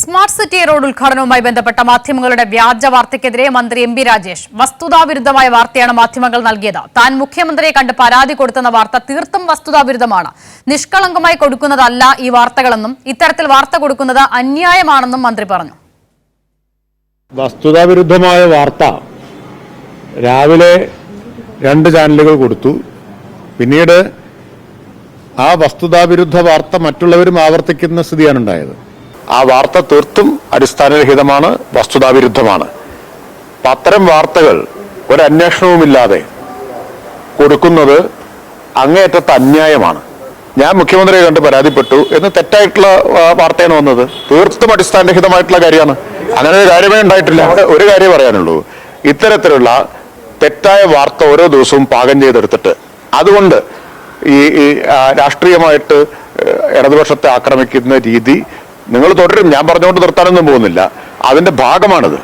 Smart city road ഉദ്ഘാടനവുമായി ബന്ധപ്പെട്ട മാധ്യമങ്ങളുടെ വ്യാജ വാർത്തയ്ക്കെതിരെ മന്ത്രി എം.പി. രാജേഷ് വസ്തുതാവിരുദ്ധമായ വാർത്തയാണ് മാധ്യമങ്ങൾ നൽകിയത്. താൻ മുഖ്യമന്ത്രിയെ കണ്ട് പരാതി കൊടുത്തെന്ന വാർത്ത തീർത്തും വസ്തുതാവിരുദ്ധമാണ്. നിഷ്കളങ്കമായി കൊടുക്കുന്നതല്ല ഈ വാർത്തകളെന്നും ഇത്തരത്തിൽ വാർത്ത കൊടുക്കുന്നത് അന്യായമാണെന്നും മന്ത്രി പറഞ്ഞു. വസ്തുതാവിരുദ്ധമായ വാർത്ത രാവിലെ 2 ചാനലുകൾ കൊടുത്തു. പിന്നീട് ആ വസ്തുതാവിരുദ്ധ വാർത്ത മറ്റുള്ളവരും ആവർത്തിക്കുന്ന സ്ഥിതിയാണ് ഉണ്ടായത്. ആ വാർത്ത തീർത്തും അടിസ്ഥാനരഹിതമാണ്, വസ്തുതാവിരുദ്ധമാണ്. അത്തരം വാർത്തകൾ ഒരു അന്വേഷണവുമില്ലാതെ കൊടുക്കുന്നത് അങ്ങേയറ്റത്തെ അന്യായമാണ്. ഞാൻ മുഖ്യമന്ത്രിയെ കണ്ട് പരാതിപ്പെട്ടു എന്ന് തെറ്റായിട്ടുള്ള വാർത്തയാണ് വന്നത്. തീർത്തും അടിസ്ഥാനരഹിതമായിട്ടുള്ള കാര്യമാണ്. അങ്ങനെ ഒരു കാര്യമേ ഉണ്ടായിട്ടില്ല. ഒരു കാര്യം പറയാനുള്ളൂ, ഇത്തരത്തിലുള്ള തെറ്റായ വാർത്ത ഓരോ ദിവസവും പാകം ചെയ്തെടുത്തിട്ട് അതുകൊണ്ട് ഈ രാഷ്ട്രീയമായിട്ട് ഇടതുപക്ഷത്തെ ആക്രമിക്കുന്ന രീതി നിങ്ങൾ തുടരും. ഞാൻ പറഞ്ഞുകൊണ്ട് നിർത്താനൊന്നും പോകുന്നില്ല. അതിന്റെ ഭാഗമാണിത്.